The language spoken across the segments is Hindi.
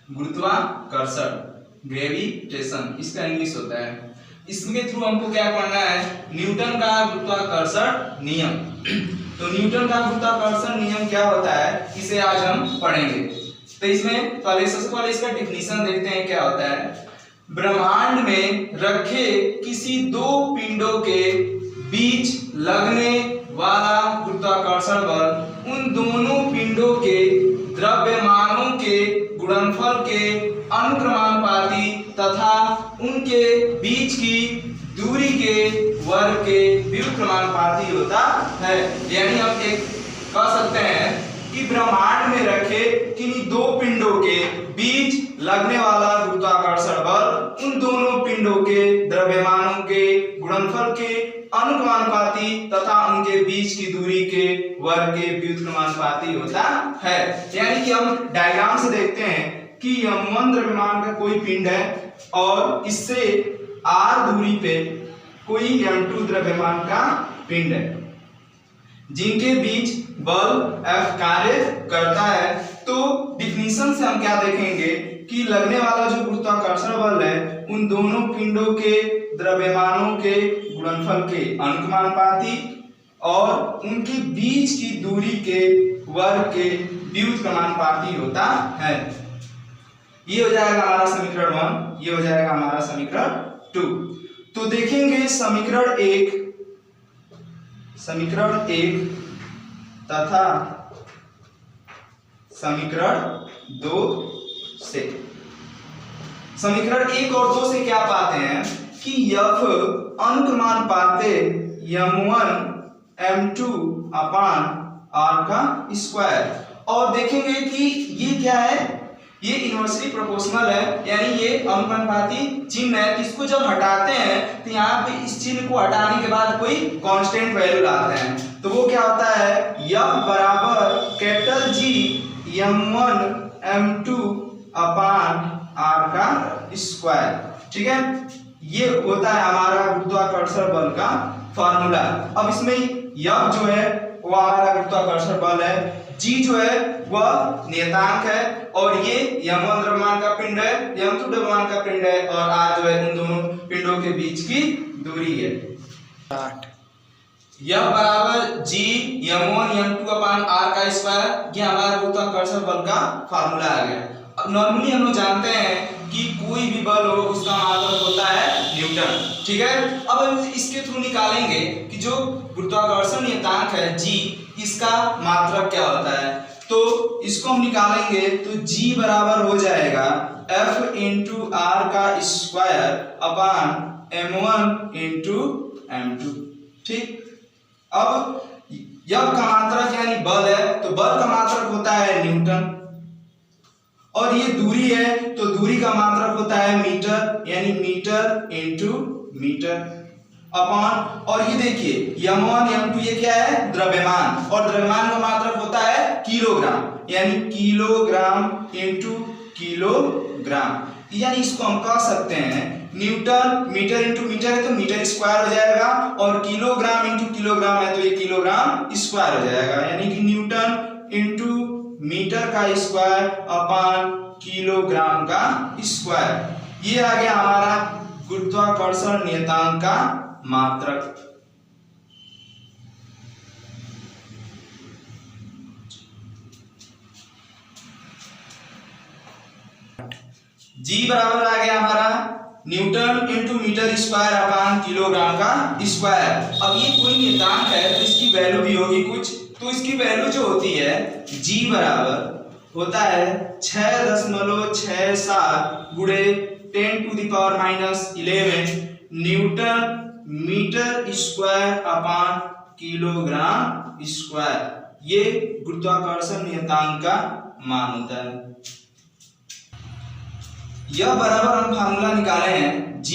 गुरुत्वाकर्षण, ग्रेविटेशन इसका इंग्लिश होता है। इसके थ्रू हमको क्या पढ़ना है, न्यूटन का गुरुत्वाकर्षण नियम। तो न्यूटन का गुरुत्वाकर्षण नियम क्या होता है, इसे आज हम पढ़ेंगे। तो इसमें पहले सबसे पहले इसका डेफिनेशन देखते हैं क्या होता है। ब्रह्मांड में रखे किसी दो पिंडों के बीच लगने वाला गुरुत्वाकर्षण बल उन दोनों पिंडों के द्रव्यमानों के गुणनफल के अनुक्रमानुपाती तथा उनके बीच की दूरी के वर्ग के व्युत्क्रमानुपाती होता है। यानी हम एक कह सकते हैं कि ब्रह्मांड में रखे किन्हीं दो पिंडों के बीच लगने वाला गुरुत्वाकर्षण बल उन दोनों पिंडों के द्रव्यमानों के गुणनफल के अनुक्रमानुपाती तथा उनके बीच की दूरी के वर्ग के व्युत्क्रमानुपाती होता है। यानी कि हम डायग्राम से देखते हैं कि m1 द्रव्यमान का कोई पिंड है और इससे r दूरी पे कोई m2 द्रव्यमान का पिंड है, जिनके बीच बल F कार्य करता है। तो डिफिनीशन से हम क्या देखेंगे कि लगने वाला जो गुरुत्वाकर्षण बल है उन दोनों पिंडों के द्रव्यमानों के गुणनफल के अनुक्रमानुपाती और उनके बीच की दूरी के वर्ग के व्युत्क्रमानुपाती होता है। ये हो जाएगा हमारा समीकरण 1, ये हो जाएगा हमारा समीकरण 2। तो देखेंगे समीकरण 1 तथा समीकरण 2 से। समीकरण 1 और 2 से क्या पाते हैं कि F अनुक्रमानुपाते m1 m2 अपान r का स्क्वायर। और देखेंगे कि ये क्या है, ये इनवर्सली प्रोपोर्शनल है, यानी ये अनुपाती चिन्ह है। इसको जब हटाते हैं तो यहाँ पे इस चिन्ह को हटाने के बाद कोई कांस्टेंट वैल्यू लाते हैं, तो वो क्या होता है F बराबर कैपिटल G m1 m2 अपान r का स्क्वायर। ठीक है, ये होता है हमारा गुरुत्वाकर्षण बल का फॉर्मूला। अब इसमें F जो है वो हमारा गुरुत्वाकर्षण बल है, G जो है वह नियतांक है और ये m1 द्रव्यमान का पिंड है, m2 द्रव्यमान का पिंड है और r जो है उन दोनों पिंडों के बीच की दूरी है। F बराबर G m1 m2 अपान r का स्क्वायर, ये हमारा गुरुत्वाकर्षण बल का फार्मूला आ गया। अब नॉर्मली हम लोग जानते हैं कि कोई भी बल हो उसका मात्रक होता है न्यूटन। ठीक है, अब हम इसके थ्रू निकालेंगे कि जो गुरुत्वाकर्षण नियतांक है G, इसका मात्रक क्या होता है। तो इसको हम निकालेंगे तो G बराबर हो जाएगा F इंटू r का square upon m1 into m2। ठीक, अब F का मात्रक यानी बल है, तो बल का मात्रक होता है न्यूटन और ये दूरी है तो दूरी का मात्रक होता है मीटर, यानी मीटर इंटू मीटर अपॉन, और ये देखिए m1 m2 ये क्या है द्रव्यमान, और द्रव्यमान का मात्रक होता है किलोग्राम, यानी किलोग्राम इंटू किलोग्राम। यानी इसको हम कह सकते हैं न्यूटन, मीटर इंटू मीटर है तो मीटर स्क्वायर हो जाएगा और किलोग्राम इंटू किलोग्राम है तो ये किलोग्राम स्क्वायर हो जाएगा, यानी कि न्यूटन इंटू मीटर का स्क्वायर अपान किलोग्राम का स्क्वायर। ये आ गया हमारा गुरुत्वाकर्षण नियतांक का मात्रक। G बराबर आ गया हमारा newton into metre square upon kilogram का स्क्वायर। अब ये कोई नियतांक है तो इसकी वैल्यू भी होगी कुछ, तो इसकी वैल्यू जो होती है G बराबर होता है 6.67 गुणे 10⁻⁻11 newton metre square upon kilogram square. ये गुरुत्वाकर्षण नियतांक का मान होता है। यह बराबर हम फार्मूला निकाले हैं G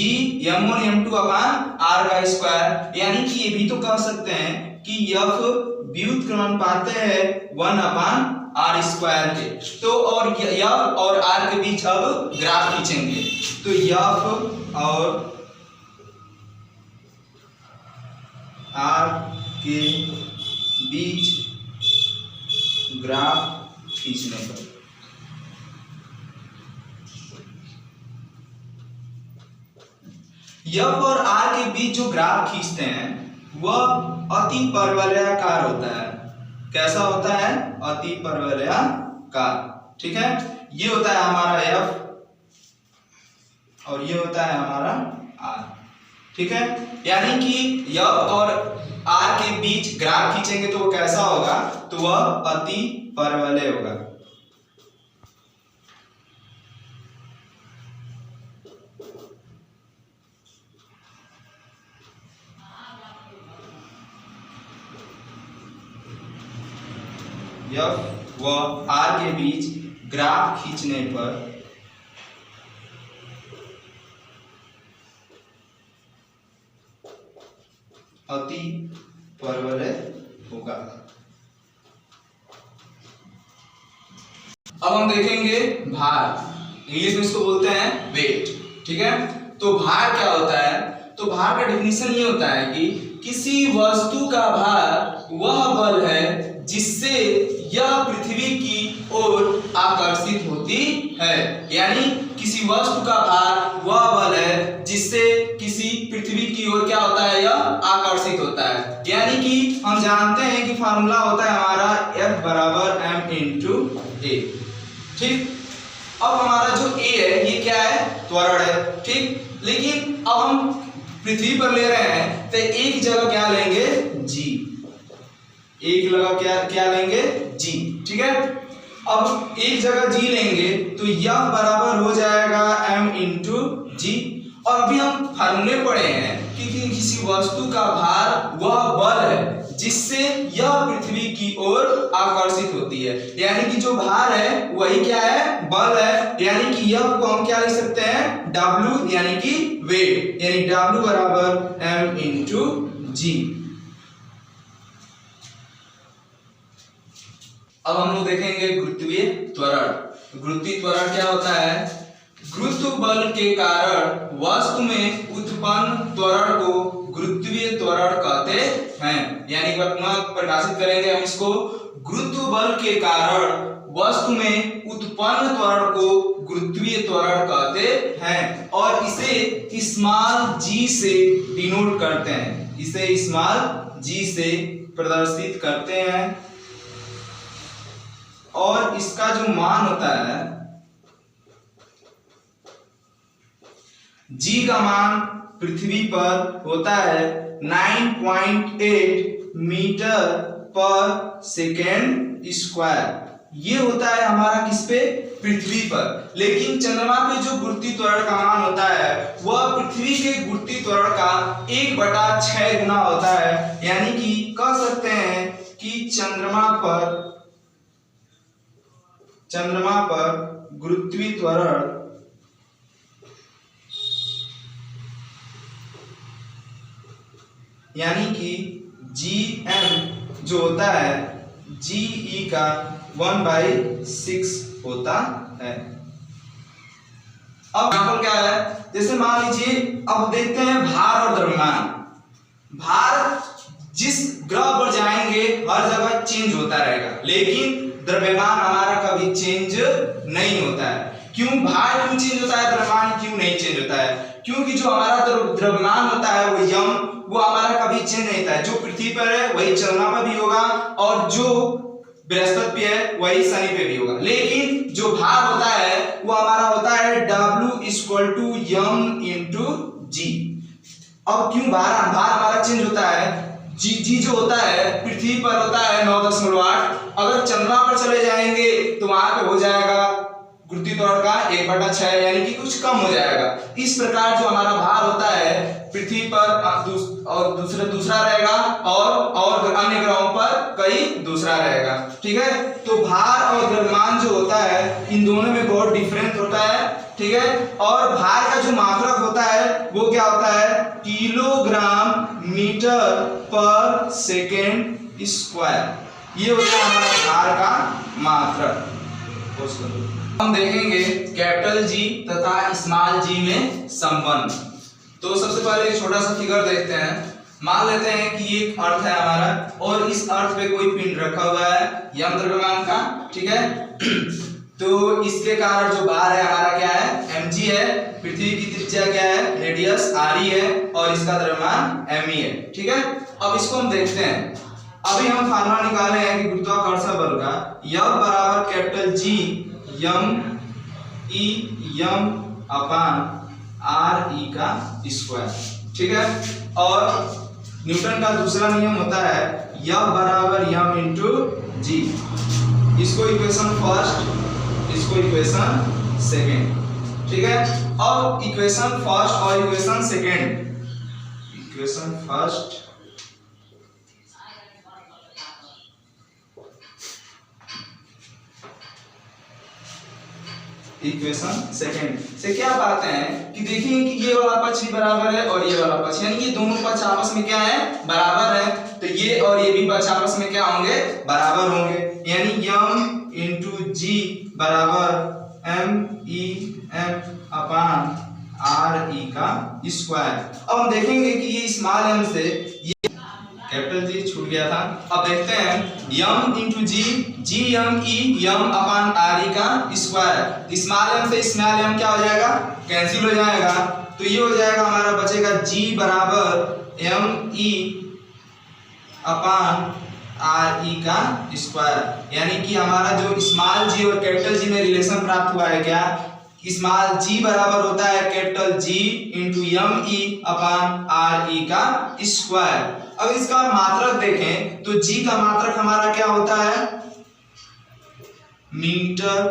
m1 m2 अपान r का स्क्वायर, यानी कि ये भी तो कह सकते हैं कि F व्युत्क्रमानुपात है 1 अपान r स्क्वायर के। तो और F और r के बीच अब ग्राफ खींचेंगे, तो F और r के बीच ग्राफ खींचने पर एफ और आर के बीच जो ग्राफ खींचते हैं वह अति परवलयाकार होता है। कैसा होता है? अति परवलयाकार। ठीक है, ये होता है हमारा एफ और ये होता है हमारा आर। ठीक है, यानी कि एफ और आर के बीच ग्राफ खींचेंगे तो वो कैसा होगा? तो वह अति परवलय होगा। एफ व आर के बीच ग्राफ खींचने पर अति परवलय होगा। अब हम देखेंगे भार, इंग्लिश में इसको बोलते हैं वेट। ठीक है, तो भार क्या होता है? तो भार का डेफिनेशन ये होता है कि किसी वस्तु का भार वह बल है जिससे यह पृथ्वी की ओर आकर्षित होती है। यानी किसी वस्तु का भार वह बल है जिससे किसी पृथ्वी की ओर क्या होता है? यह आकर्षित होता है। यानी कि हम जानते हैं कि फार्मूला होता है हमारा F बराबर m इंटू ए। ठीक, अब हमारा जो A है ये क्या है? त्वरण है। ठीक, लेकिन अब हम पृथ्वी पर ले रहे हैं तो एक जगह क्या लेंगे? G। एक जगह क्या लेंगे? G। ठीक है, अब एक जगह G लेंगे तो यह बराबर हो जाएगा m इंटू जी। और अभी हम फार्मूले पढ़े हैं कि किसी वस्तु का भार वह बल है जिससे यह पृथ्वी की ओर आकर्षित होती है। यानी कि जो भार है वही क्या है? बल है। यानी कि यह को हम क्या लिख सकते हैं? W, यानी कि वेट। यानी W बराबर m इंटू जी। अब हम लोग देखेंगे गुरुत्वीय त्वरण। गुरुत्वीय त्वरण क्या होता है? गुरुत्व बल के कारण वस्तु में उत्पन्न त्वरण को गुरुत्वीय त्वरण कहते हैं। यानी परिभाषित करेंगे हम इसको, गुरुत्व बल के कारण वस्तु में उत्पन्न त्वरण को गुरुत्वीय त्वरण कहते हैं और इसे स्मॉल g से डिनोट करते हैं। इसे स्मॉल g से प्रदर्शित करते हैं और इसका जो मान होता है g का मान पृथ्वी पर होता है 9.8 मीटर पर सेकेंड स्क्वायर। ये होता है हमारा किस पे? पृथ्वी पर। लेकिन चंद्रमा पे जो गुरुत्वीय त्वरण का मान होता है वह पृथ्वी के गुरुत्वीय त्वरण का 1/6 गुना होता है। यानी कि कह सकते हैं कि चंद्रमा पर गुरुत्वीय त्वरण यानी कि Gm जो होता है Ge का 1/6 होता है। अब यहाँ पर क्या है? जैसे मान लीजिए, अब देखते हैं भार और द्रव्यमान। भार जिस ग्रह पर जाएंगे हर जगह चेंज होता रहेगा, लेकिन द्रव्यमान हमारा कभी चेंज नहीं होता है। क्यों? भार क्यों चेंज होता है, द्रव्यमान क्यों नहीं चेंज होता है? क्योंकि जो हमारा द्रव्यमान होता है वो यम, वो हमारा कभी चेंज नहीं होता है। जो पृथ्वी पर है वही चंद्रमा पर भी होगा और जो बृहस्पति पे है वही शनि पे भी होगा। लेकिन जो भार होता है वो हमारा होता है W = m इंटू जी। अब क्यों भार हमारा चेंज होता है? जी जो होता है पृथ्वी पर होता है 9.8। अगर चंद्रमा पर चले जाएंगे तो वहां पे हो जाएगा गुरुत्वीय त्वरण का 1/6, यानी कि कुछ कम हो जाएगा। इस प्रकार जो हमारा भार होता है पृथ्वी पर और दूसरा रहेगा और अन्य ग्रहों पर कई दूसरा रहेगा। ठीक है, तो भार और द्रव्यमान जो होता है इन दोनों में बहुत डिफरेंस होता है। ठीक है, और भार का जो मात्रक होता है वो क्या होता है? किलोग्राम मीटर पर सेकेंड स्क्वायर। ये होता है हमारा भार का मात्रक। हम देखेंगे कैपिटल G तथा स्मॉल g में संबंध। तो सबसे पहले एक छोटा सा फिगर देखते हैं। मान लेते हैं कि एक अर्थ है हमारा और इस अर्थ पे कोई पिंड रखा हुआ है यम द्रव्यमान का। ठीक है, तो इसके कारण जो बार है हमारा क्या है mg है, पृथ्वी की त्रिज्या क्या है रेडियस re है और इसका द्रव्यमान me है। ठीक है, अब इसको हम देखते हैं। अभी हम फार्मूला निकाले हैं कि गुरुत्वाकर्षण बल का F बराबर capital G m e m अपान r e का स्क्वायर। ठीक है, और न्यूटन का दूसरा नियम होता है F बराबर m इंटू जी। इसको इक्वेशन फर्स्ट, इसको इक्वेशन सेकेंड। ठीक है, अब इक्वेशन फर्स्ट और equation second, equation first equation second से क्या पाते हैं कि देखिए कि ये वाला पक्ष भी बराबर है और ये वाला पक्ष, यानी ये दोनों पक्ष आपस में क्या है बराबर है, तो ये और ये भी पक्ष आपस में क्या होंगे बराबर होंगे, यानी m इंटू जी बराबर m e m अपान r e का स्क्वायर। अब हम देखेंगे कि ये स्मॉल m से ये कैपिटल जी छूट गया था। अब देखते हैं m इंटू जी, जी m e m अपान r e का स्क्वायर। स्मॉल m से स्मॉल m क्या हो जाएगा कैंसिल हो जाएगा, तो ये हो जाएगा हमारा बचेगा g बराबर m e अपान r e का स्क्वायर, यानी कि हमारा जो स्मॉल g और कैपिटल g में रिलेशन प्राप्त हुआ है क्या, स्मॉल g बराबर होता है capital G into m e अपान r e का स्क्वायर। अब इसका मात्रक देखें तो g का मात्रक हमारा क्या होता है मीटर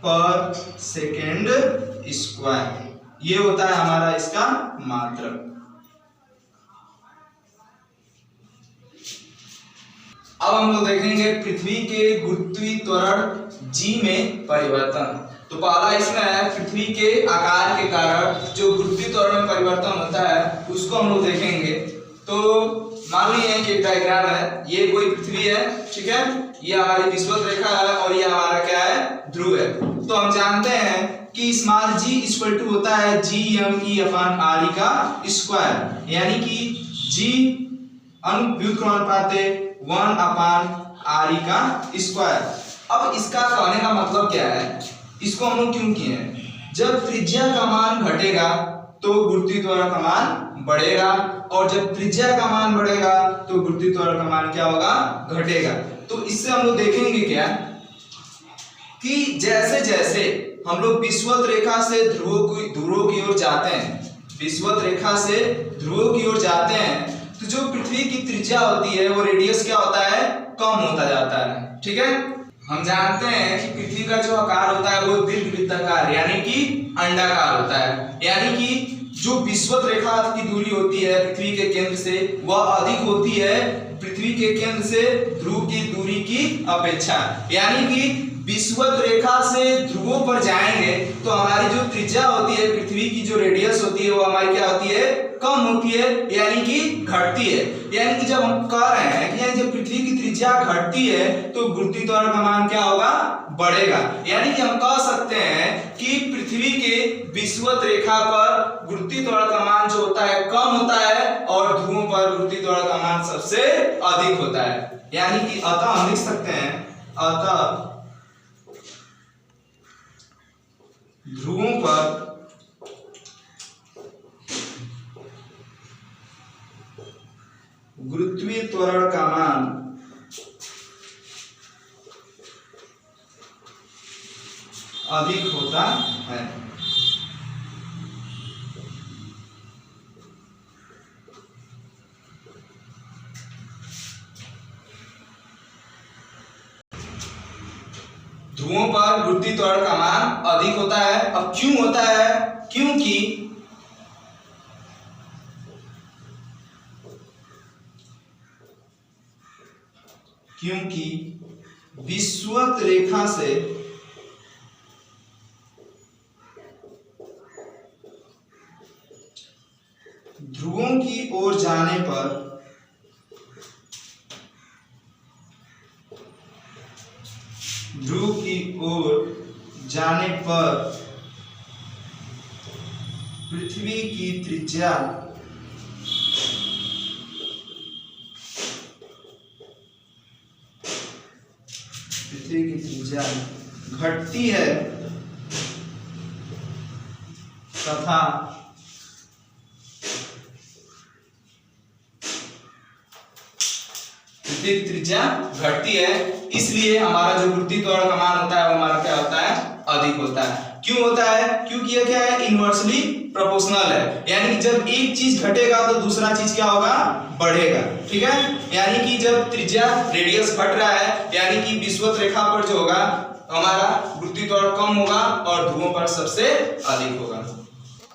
पर सेकेंड स्क्वायर, ये होता है हमारा इसका मात्रक। अब हम लोग देखेंगे पृथ्वी के गुरुत्वीय त्वरण g में परिवर्तन। तो पहला इसमें है पृथ्वी के आकार के कारण जो गुरुत्वीय त्वरण में परिवर्तन होता है उसको हम लोग देखेंगे। तो मान लीजिए कि एक डायग्राम है, ये कोई पृथ्वी है, ठीक है, ये हमारी विषुवत रेखा है और ये हमारा क्या है ध्रुव है। तो हम जानते हैं कि स्मॉल g इक्वल टू होता है g m e अपान r e का स्क्वायर, यानी कि g अनुव्युत्क्रमानुपाते 1 अपान r e का स्क्वायर। अब इसका कहने का मतलब क्या है, इसको हम लोग क्यों किए हैं, जब त्रिज्या का मान घटेगा तो गुरुत्वीय त्वरण का मान बढ़ेगा और जब त्रिज्या का मान बढ़ेगा तो गुरुत्वीय त्वरण का मान क्या होगा घटेगा। तो इससे हम लोग देखेंगे क्या कि जैसे जैसे हम लोग विषुवत रेखा से ध्रुवों की ओर जाते हैं, विषुवत रेखा से ध्रुवों की ओर जाते हैं, तो जो पृथ्वी की त्रिज्या होती है वो रेडियस क्या होता है कम होता जाता है। ठीक है, हम जानते हैं कि पृथ्वी का जो आकार होता है वो दीर्घवृत्ताकार यानी कि अंडाकार होता है, यानी कि जो विषुवत रेखा की दूरी होती है पृथ्वी के केंद्र से वह अधिक होती है पृथ्वी के केंद्र से ध्रुव की दूरी की अपेक्षा, यानी कि विषुवत रेखा से ध्रुवों पर जाएंगे तो हमारी जो त्रिज्या होती है पृथ्वी की जो रेडियस होती है वो हमारी क्या होती है कम होती है, यानी कि घटती है। यानी कि जब हम कह रहे हैं कि जब पृथ्वी की त्रिज्या घटती है तो गुरुत्वीय त्वरण का मान क्या होगा बढ़ेगा, यानी कि हम कह सकते हैं कि पृथ्वी के विषुवत रेखा पर गुरुत्वीय त्वरण का मान जो होता है कम होता है और ध्रुवों पर गुरुत्वीय त्वरण का मान सबसे अधिक होता है। यानी कि अतः हम लिख सकते हैं अतः ध्रुवों पर गुरुत्वीय त्वरण का मान अधिक होता है। ध्रुवों पर गुरुत्वीय त्वरण का मान अधिक होता है। अब क्यों होता है, क्योंकि विषुवत रेखा से ध्रुवों की ओर जाने पर ध्रुव की ओर जाने पर पृथ्वी की त्रिज्या घटती है तथा पृथ्वी की त्रिज्या घटती है, इसलिए हमारा जो वृत्तीय त्वरण का मान होता है वो हमारा क्या होता है, अधिक होता है। क्यों होता है? क्योंकि ये क्या है, इनवर्सली प्रोपोर्शनल है, यानी कि जब एक चीज घटेगा तो दूसरा चीज क्या होगा, बढ़ेगा। ठीक है, यानी कि जब त्रिज्या रेडियस घट रहा है, यानी कि विषुवत रेखा पर जो होगा हमारा वृत्तीय त्वरण कम होगा और ध्रुवों पर सबसे अधिक होगा।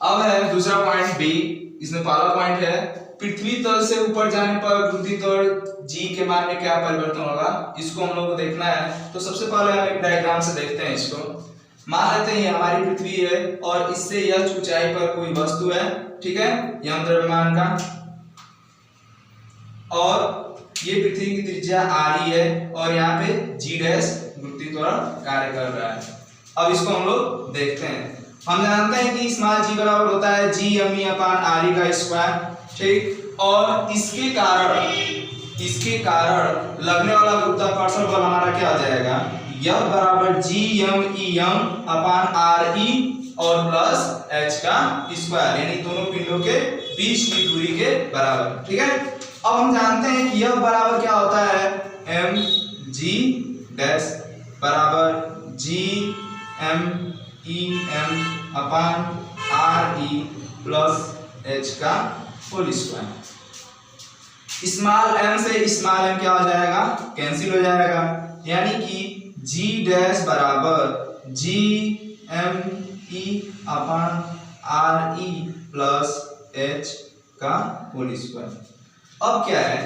अब है दूसरा पॉइंट बी, इसमें पहला पॉइंट है पृथ्वी तल से ऊपर जाने पर वृत्तीय त्वरण जी के मान में क्या परिवर्तन होगा, इसको हम लोग को देखना है। तो सबसे पहले हम एक डायग्राम से देखते हैं इसको। मान लेते हैं ये हमारी पृथ्वी है और इससे यह ऊंचाई पर कोई वस्तु है, ठीक है, यह द्रव्यमान का, और ये पृथ्वी की त्रिज्या r है और यहाँ पे g डैश वृत्तीय त्वरण कार्य कर रहा है। अब इसको हम लोग देखते हैं। हम जानते हैं कि स्मॉल g बराबर होता है g m/r का स्क्वायर, ठीक, और इसके कारण लगने वाला गुरुत्वाकर्षण बल हमारा क्या हो जाएगा, F बराबर gm/re और प्लस h का स्क्वायर, यानी दोनों पिंडों के बीच की दूरी के बराबर। ठीक है, अब हम जानते हैं कि F बराबर क्या होता है, mg डैश बराबर gm/re प्लस h का होल स्क्वायर। स्मॉल m से स्मॉल m क्या हो जाएगा, कैंसिल हो जाएगा, यानी कि g डैश बराबर gm/re प्लस h का होल स्क्वायर। अब क्या है,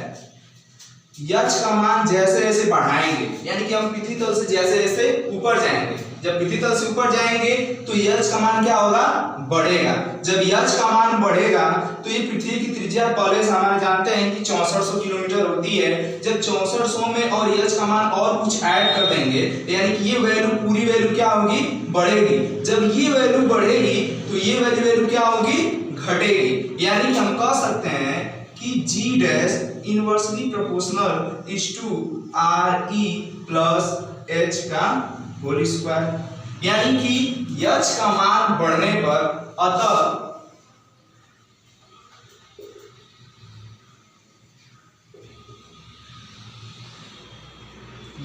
h का मान जैसे जैसे बढ़ाएंगे, यानी कि हम पृथ्वी तल से जैसे जैसे ऊपर जाएंगे, जब पृथ्वी तल से ऊपर जाएंगे तो h का मान क्या होगा, बढ़ेगा। जब h का मान बढ़ेगा तो ये पृथ्वी की त्रिज्या पहले से हमारे जानते हैं कि 6400 किलोमीटर होती है। जब 6400 में और h का मान और कुछ ऐड कर देंगे, यानी कि ये वैल्यू, पूरी वैल्यू क्या होगी, बढ़ेगी। जब ये वैल्यू बढ़ेगी तो ये वैल्यू क्या होगी, घटेगी। यानी कि हम कह सकते हैं कि g dash inversely proportional is to re plus h का होल स्क्वायर, यानी कि h का मान बढ़ने पर अतः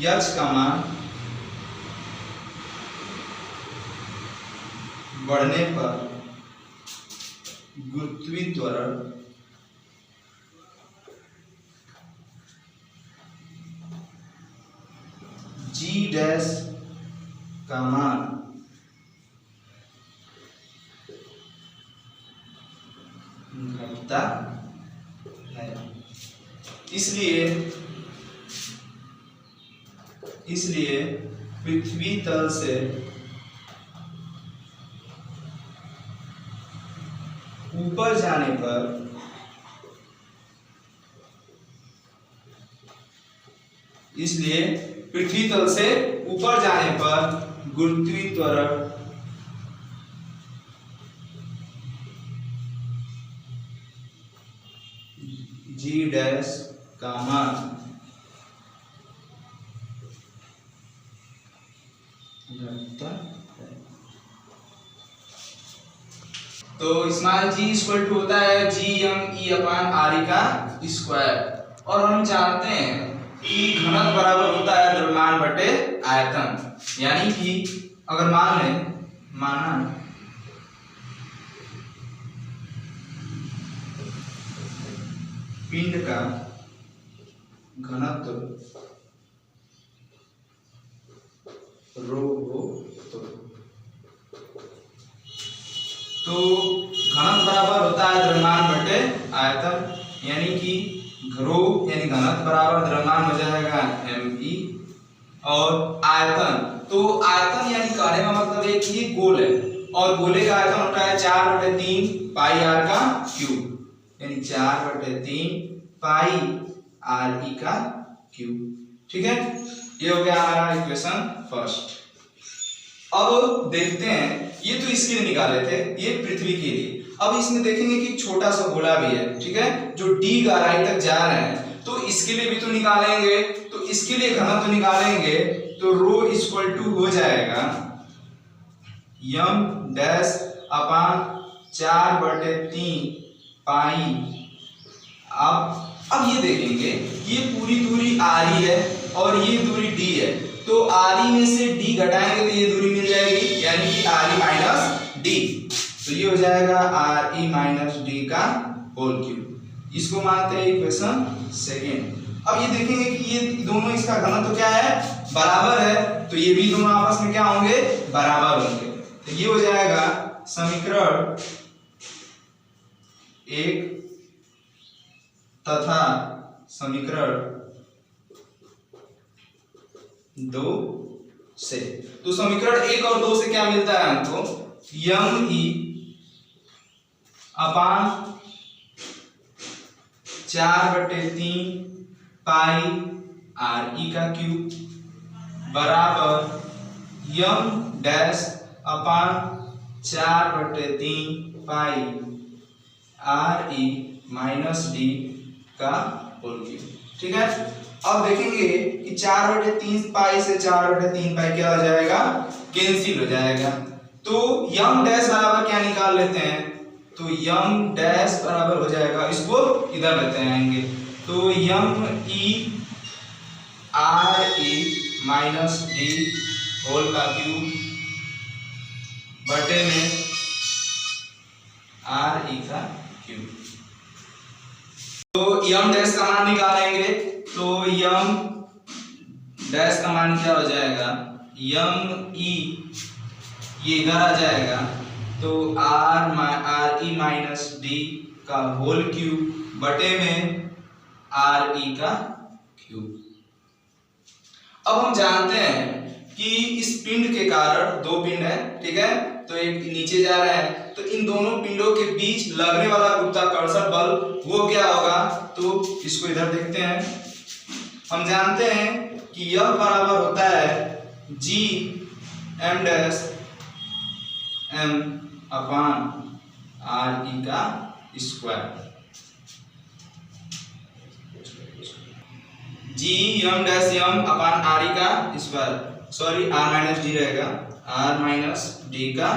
h का मान बढ़ने पर गुरुत्वीय त्वरण g डैश का मान घटता है। इसलिए पृथ्वी तल से ऊपर जाने पर गुरुत्वीय त्वरण g डैश का मान घटता है। तो स्मॉल g इक्वल टू होता है gm/re का स्क्वायर, और हम जानते हैं कि घनत्व बराबर होता है द्रव्यमान बटे आयतन, यानी कि अगर माना पिंड का घनत्व रो हो तो घनत्व बराबर होता है द्रव्यमान बटे आयतन, यानी कि रो यानी घनत्व बराबर द्रव्यमान हो जाएगा me, और आयतन, तो आयतन यानी कहने का मतलब है कि ये गोल है और गोले का आयतन होता है 4/3 पाई r का क्यूब, यानी 4/3 पाई re का क्यूब। ठीक है, ये हो गया हमारा इक्वेशन फर्स्ट। अब देखते हैं, ये तो इसके लिए निकाले थे, ये पृथ्वी के लिए। अब इसमें देखेंगे कि छोटा सा गोला भी है, ठीक है, जो d गहराई तक जा रहे हैं, तो इसके लिए भी तो निकालेंगे। तो इसके लिए घनत्व निकालेंगे तो रो इक्वल टू हो जाएगा यम डैश अपान 4/3 पाई। अब ये देखेंगे ये पूरी दूरी आरी है और ये दूरी डी है, तो आरी में से डी घटाएंगे तो ये दूरी मिल जाएगी, यानी कि आरी माइनस डी। तो ये हो जाएगा आर ई माइनस डी का होल क्यूब। इसको मानते हैं इक्वेशन सेकेंड। अब ये देखेंगे कि ये दोनों इसका घनत्व तो क्या है, बराबर है, तो ये भी दोनों आपस में क्या होंगे, बराबर होंगे। तो ये हो जाएगा समीकरण 1 तथा समीकरण 2 से। तो समीकरण 1 और 2 से क्या मिलता है हमको, यम ई अपान 4/3 पाई आर ई का क्यूब बराबर यम dash upon 4/3 pi are E minus D का होल क्यूब। ठीक है, अब देखेंगे कि 4/3 पाई से 4/3 पाई क्या हो जाएगा, कैंसिल हो जाएगा। तो यम डैश बराबर क्या निकाल लेते हैं, तो यम डैश बराबर हो जाएगा, इसको इधर लेते आएंगे, तो M E R E minus D whole का क्यूब बटे में आर ई का क्यूब। तो यम डैश का मान निकालेंगे, तो यम डैश का मान क्या हो जाएगा, यम ई ये इधर आ जाएगा, तो आर ई माइनस डी का होल क्यूब बटे में आर ई का क्यूब। अब हम जानते हैं कि इस पिंड के कारण दो पिंड है, ठीक है, तो एक नीचे जा रहा है, तो इन दोनों पिंडों के बीच लगने वाला गुरुत्वाकर्षण बल वो क्या होगा, तो इसको इधर देखते हैं। हम जानते हैं कि यह बराबर होता है G M dash M upon R E का square. G M dash M upon R E का square, sorry R minus D रहेगा, आर माइनस डी का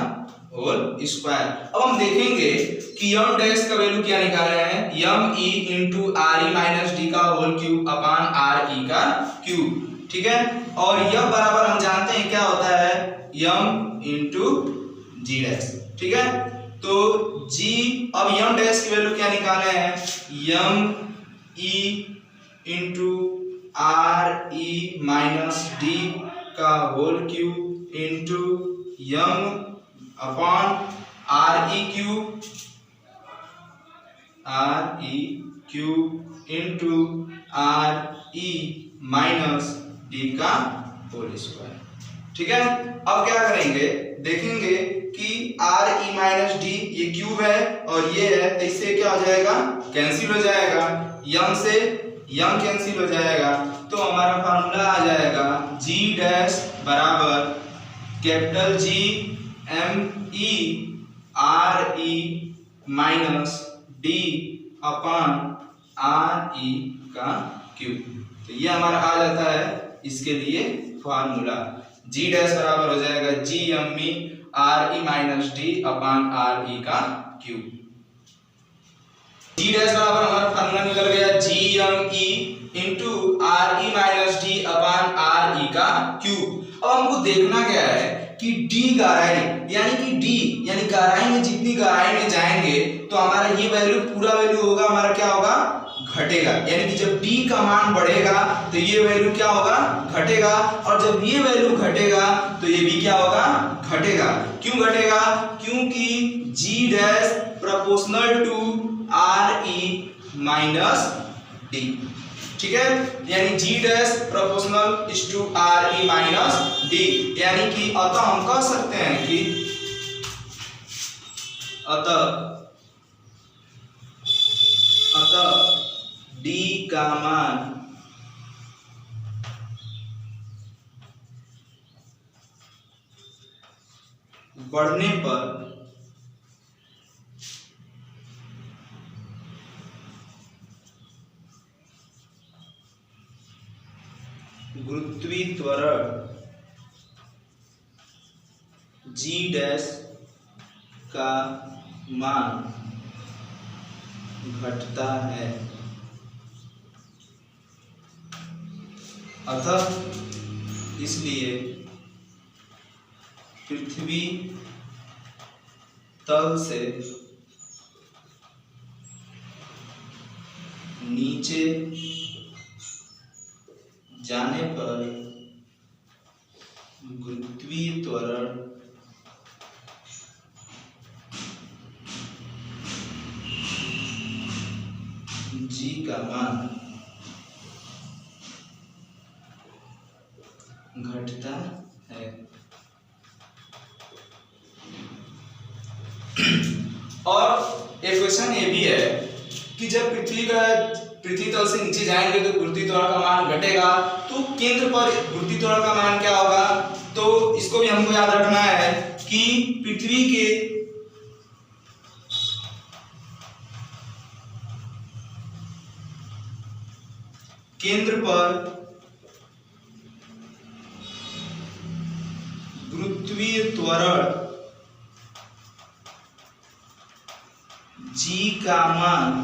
होल स्क्वायर। अब हम देखेंगे कि यम डैश का वैल्यू क्या निकाल रहे हैं, M E into R E minus D का whole cube upon R E का क्यूब। ठीक है, और यह बराबर हम जानते हैं क्या होता है, यम इंटू जी डैश। ठीक है, तो जी, अब यम डैश की वैल्यू क्या निकाले हैं, M E into R E minus D का whole cube into M upon R E cube into R E minus D का होल स्क्वायर। ठीक है, अब क्या करेंगे, देखेंगे कि आर ई माइनस डी ये क्यूब है और ये है, तो इससे क्या हो जाएगा, कैंसिल हो जाएगा, यम से यम कैंसिल हो जाएगा, तो हमारा फार्मूला आ जाएगा जी डैश बराबर capital G M E R E minus D upon R E का क्यूब। तो ये हमारा आ जाता है इसके लिए फार्मूला, जी डैश बराबर हो जाएगा G M E R E minus D upon R E का क्यूब। जी डैश बराबर हमारा फार्मूला निकल गया G M E into R E minus D upon R E का क्यूब। अब हमको देखना क्या है कि डी गहराई यानी गहराई में जितनी गहराई में जाएंगे तो हमारा ये वैल्यू पूरा वैल्यू होगा, हमारा क्या होगा, घटेगा, यानी कि जब डी का मान बढ़ेगा तो ये वैल्यू क्या होगा, घटेगा, और जब ये वैल्यू घटेगा तो ये भी क्या होगा, घटेगा। क्यों घटेगा, क्योंकि G dash proportional to R E minus D. ठीक है, यानी G dash proportional is to R E minus D, यानी कि अतः हम कह सकते हैं कि अतः डी का मान बढ़ने पर गुरुत्वीय त्वरण जी डैश का मान घटता है, अतः इसलिए पृथ्वी तल से नीचे जाने पर गुरुत्वीय त्वरण जी का मान घटता है। और एक क्वेश्चन ये भी है कि जब पृथ्वी तल से नीचे जाएंगे तो गुरुत्वीय त्वरण का मान घटेगा, तो केंद्र पर गुरुत्वीय त्वरण का मान क्या होगा? तो इसको भी हमको याद रखना है कि पृथ्वी के केंद्र पर गुरुत्वीय त्वरण जी का मान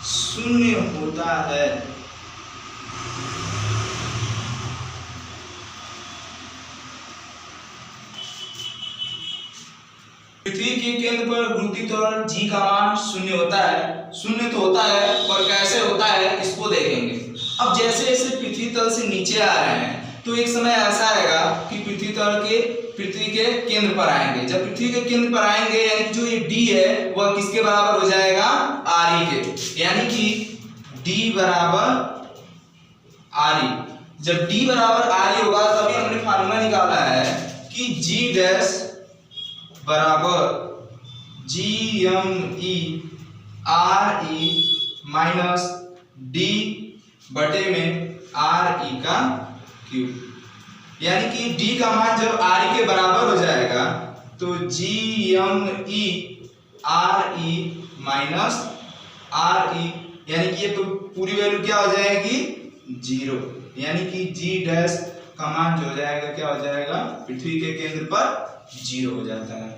0 होता है। पृथ्वी के केंद्र पर गुरुत्वीय त्वरण जी का मान 0 होता है। 0 तो होता है, पर कैसे होता है इसको देखेंगे। अब जैसे जैसे पृथ्वी तल से नीचे आ रहे हैं तो एक समय ऐसा आएगा कि पृथ्वी के केंद्र पर आएंगे। जब पृथ्वी के केंद्र पर आएंगे यानी कि जो ये d है वह किसके बराबर हो जाएगा? re के, यानी कि d बराबर re। जब d बराबर re होगा तभी हमने फार्मूला निकाला है कि g डैश बराबर GME RE माइनस D बटे में RE का क्यूब, यानी कि D का मान जब RE के बराबर हो जाएगा तो GME RE माइनस RE, यानी कि ये तो पूरी वैल्यू क्या हो जाएगी? 0, यानी कि G डैश का मान जो हो जाएगा क्या हो जाएगा? पृथ्वी के केंद्र पर 0 हो जाता है।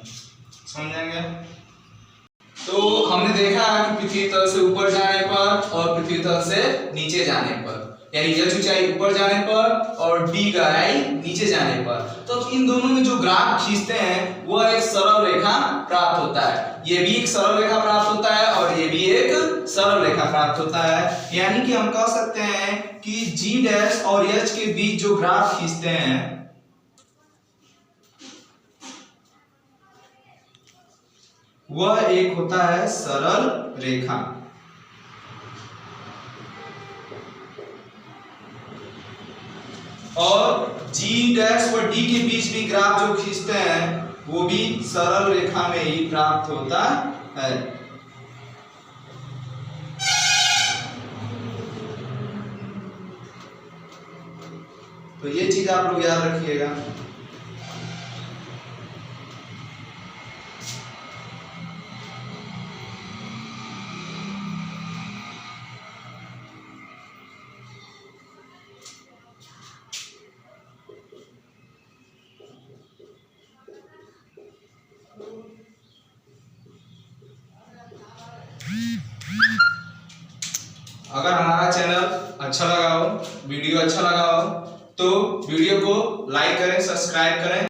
समझ जाएंगे? तो हमने देखा कि पृथ्वी तल से ऊपर जाने पर और पृथ्वी तल से नीचे जाने पर, यानी h ऊंचाई ऊपर जाने पर और d गहराई नीचे जाने पर, तो इन दोनों में जो ग्राफ खींचते हैं वह एक सरल रेखा प्राप्त होता है। ये भी एक सरल रेखा प्राप्त होता है और ये भी एक सरल रेखा प्राप्त होता है। यानी कि हम कह सकते हैं कि g डैश और h के बीच जो ग्राफ खींचते हैं वह एक होता है सरल रेखा। और G डैश व D के बीच भी ग्राफ जो खींचते हैं वो भी सरल रेखा में ही प्राप्त होता है। तो ये चीज आप लोग याद रखिएगा। अगर हमारा चैनल अच्छा लगा हो, वीडियो अच्छा लगा हो तो वीडियो को लाइक करें, सब्सक्राइब करें।